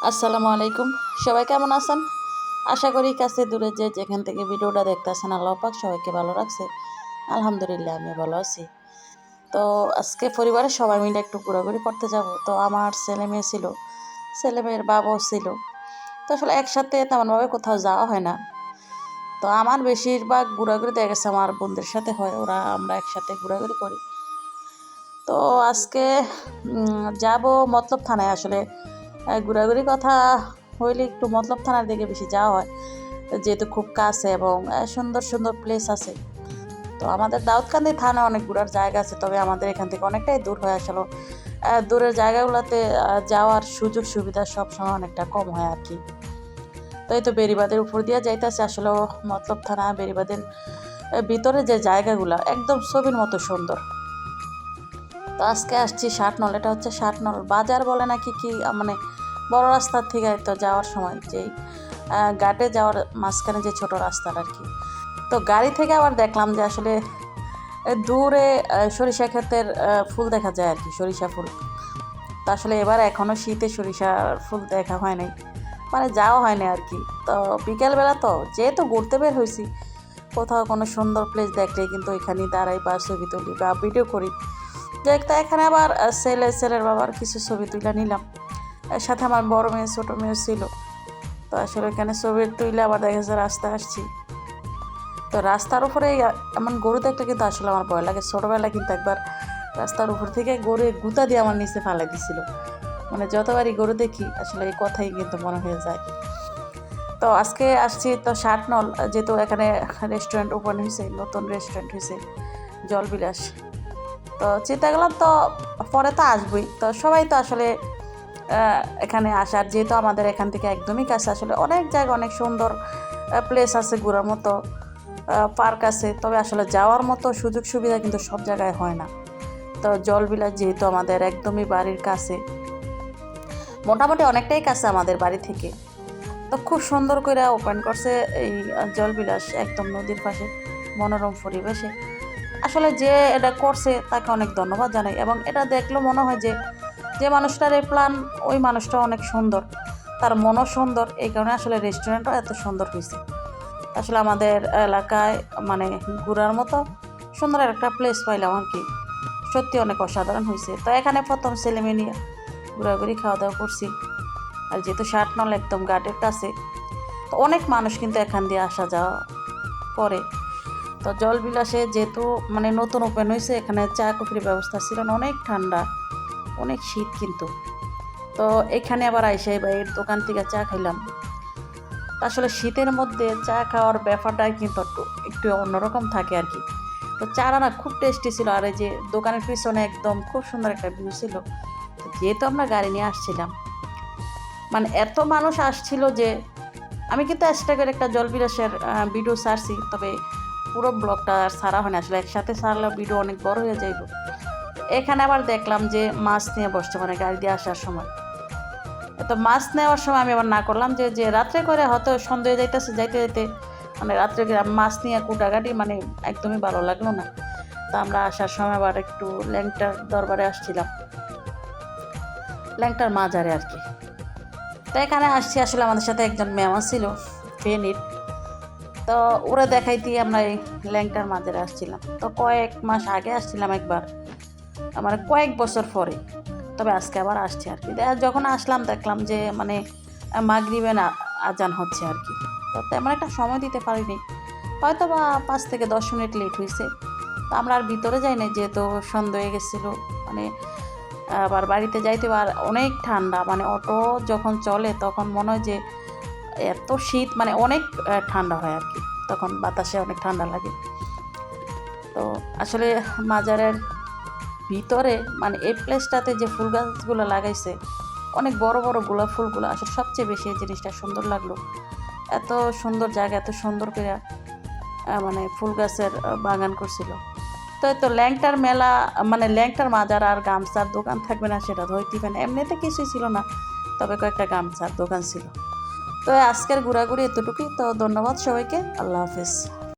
আসসালামু আলাইকুম। সবাই কেমন আছেন? আশা করি কাছে দূরে যে যেখান থেকে ভিডিওটা দেখতেছেন আল্লাহ পাক সবাইকে ভালো রাখছে। আলহামদুলিল্লাহ আমি ভালো আছি। তো আজকে পরিবারের সবাই মিলে একটু ঘোরাঘুরি করতে যাব। তো আমার ছেলে মেয়ে ছিল, ছেলে মেয়ের বাবাও ছিল। তো আসলে একসাথে তেমনভাবে কোথাও যাওয়া হয় না। তো আমার বেশিরভাগ ঘোরাঘুরি দেখা গেছে আমার বোনদের সাথে হয়, আমরা একসাথে ঘোরাঘুরি করি। তো আজকে যাব মতলব থানায়। আসলে ঘোরাঘুরি কথা হইলে একটু মতলব থানার দিকে বেশি যাওয়া হয়, যেহেতু খুব কাছে এবং সুন্দর সুন্দর প্লেস আছে। তো আমাদের দাউদকান্দি থানা অনেক ঘোরার জায়গা আছে, তবে আমাদের এখান থেকে অনেকটাই দূর হয়ে আসলো। দূরের জায়গাগুলোতে যাওয়ার সুযোগ সুবিধা সবসময় অনেকটা কম হয় আর কি। তো এই তো বেড়িবাঁধের উপর দিয়ে যাইতেছে আসলে মতলব থানা। বেড়িবাঁধের ভিতরে যে জায়গাগুলো একদম ছবির মতো সুন্দর। তো আজকে আসছি ষাটনল। এটা হচ্ছে ষাটনল বাজার বলে নাকি কি, মানে বড় রাস্তার থেকে তো যাওয়ার সময় যেই ঘাটে যাওয়ার মাঝখানে যে ছোট রাস্তার আর কি। তো গাড়ি থেকে আবার দেখলাম যে আসলে দূরে সরিষা ক্ষেতের ফুল দেখা যায় আর কি, সরিষা ফুল। তো আসলে এবার এখনও শীতে সরিষার ফুল দেখা হয় নাই, মানে যাওয়া হয়নি আর কি। তো বিকেলবেলা তো যেহেতু ঘুরতে বের হয়েছি, কোথাও কোনো সুন্দর প্লেস দেখলেই কিন্তু ওইখানেই দাঁড়াই বা ছবি তুলি বা ভিডিও করি। দেখতে এখানে আবার ছেলের বাবার কিছু ছবি তুলে নিলাম। এর সাথে আমার বড় মেয়ে ছোটো মেয়ে ছিল। তো আসলে এখানে ছবি তুলে আবার দেখা যাচ্ছে রাস্তায় আসছি। তো রাস্তার উপরে এমন গরু দেখলে কিন্তু আসলে আমার ভয় লাগে। ছোটোবেলায় কিন্তু একবার রাস্তার উপর থেকে গরু গুঁতা দিয়ে আমার নিচে ফালাই দিছিল। মানে যতবারই গরু দেখি আসলে এই কথাই কিন্তু মনে হয়ে যায়। তো আজকে আসছি তো ষাটনল, যেহেতু এখানে রেস্টুরেন্ট ওপেন হয়েছে, নতুন রেস্টুরেন্ট হয়েছে জলবিলাস। তো চিন্তা করলাম তো পরে তো আসবই, তো সবাই তো আসলে এখানে আসার, যেহেতু আমাদের এখান থেকে একদমই কাছে, আসলে অনেক জায়গা অনেক সুন্দর প্লেস আছে ঘোরার মতো, পার্ক আছে, তবে আসলে যাওয়ার মতো সুযোগ সুবিধা কিন্তু সব জায়গায় হয় না। তো জলবিলাস যেহেতু আমাদের একদমই বাড়ির কাছে, মোটামুটি অনেকটাই কাছে আমাদের বাড়ি থেকে, তো খুব সুন্দর করে ওপেন করছে এই জলবিলাস একদম নদীর পাশে মনোরম পরিবেশে। আসলে যে এটা করছে তাকে অনেক ধন্যবাদ জানাই, এবং এটা দেখলে মনে হয় যে যে মানুষটার এই প্ল্যান, ওই মানুষটা অনেক সুন্দর, তার মনও সুন্দর, এই কারণে আসলে রেস্টুরেন্টও এত সুন্দর হয়েছে। আসলে আমাদের এলাকায় মানে ঘোরার মতো সুন্দর একটা প্লেস পাইলাম আর কি, সত্যি অনেক অসাধারণ হয়েছে। তো এখানে প্রথম ছেলে মেয়ে নিয়ে ঘোরাঘুরি খাওয়া দাওয়া করছি। আর যেহেতু ষাটনল একদম ঘাটের কাছে, তো অনেক মানুষ কিন্তু এখান দিয়ে আসা যাওয়া করে। তো জলবিলাসে যেহেতু মানে নতুন ওপেন হয়েছে, এখানে চা কফির ব্যবস্থা ছিল না, অনেক ঠান্ডা অনেক শীত কিন্তু। তো এখানে আবার আইসে এর দোকান থেকে চা খাইলাম। আসলে শীতের মধ্যে চা খাওয়ার ব্যাপারটাই কিন্তু একটু অন্যরকম থাকে আর কি। তো চাটা না খুব টেস্টি ছিল, আর এই যে দোকানের পিছনে একদম খুব সুন্দর একটা ভিউ ছিল। তো যেহেতু আমরা গাড়ি নিয়ে আসছিলাম, মানে এত মানুষ আসছিল যে আমি কিন্তু করে একটা জলবিলাসের ভিডিও ছাড়ছি, তবে পুরো ব্লগটা আর ছাড়া হয় না। আসলে একসাথে ছাড়লে ভিডিও অনেক বড় হয়ে যাইব। এখানে আবার দেখলাম যে মাছ নিয়ে বসছে, মানে গাড়ি দিয়ে আসার সময়। তো মাছ নেওয়ার সময় আমি আবার না করলাম যে রাত্রে করে হয়তো সন্দেহ যাইতে যাইতে মানে রাত্রে মাছ নিয়ে কুটাকাটি, মানে একদমই ভালো লাগলো না। তো আমরা আসার সময় আবার একটু ল্যাংটার দরবারে আসছিলাম, ল্যাংটার মাজারে আর কি। তো এখানে আসছি, আসলে আমাদের সাথে একজন মেমা ছিল ফেনীর। তো ওরা দেখাইতে আমরা এই ল্যাংটার মাজারে আসছিলাম। তো কয়েক মাস আগে আসছিলাম একবার, মানে কয়েক বছর পরে, তবে আজকে আবার আসছি আর কি। যখন আসলাম দেখলাম যে মানে মাগরিবে না আজান হচ্ছে আর কি। তো তেমন একটা সময় দিতে পারিনি, হয়তো বা 5 থেকে 10 মিনিট লেট হয়েছে। তো আমরা আর ভিতরে যাই না, যেহেতু সন্ধ্যা হয়ে গেছিলো। মানে আবার বাড়িতে যাইতে আর অনেক ঠান্ডা, মানে অটো যখন চলে তখন মনে হয় যে এত শীত, মানে অনেক ঠান্ডা হয় আর কি, তখন বাতাসে অনেক ঠান্ডা লাগে। তো আসলে মাজারের ভিতরে মানে এই প্লেসটাতে যে ফুল গাছগুলো লাগাইছে, অনেক বড় বড় গোলাপ ফুলগুলো, আসলে সবচেয়ে বেশি এই জিনিসটা সুন্দর লাগলো। এত সুন্দর জায়গা, এত সুন্দর করে মানে ফুল গাছের বাগান করছিল। তো তো ল্যাংটার মেলা, মানে ল্যাংটার মাজার আর গামছার দোকান থাকবে না সেটা ধরতে না, এমনিতে কিছুই ছিল না, তবে কয়েকটা গামছার দোকান ছিল। তো আজকের ঘোরাঘুরি এতটুকুই। তো ধন্যবাদ সবাইকে, আল্লাহ হাফেজ।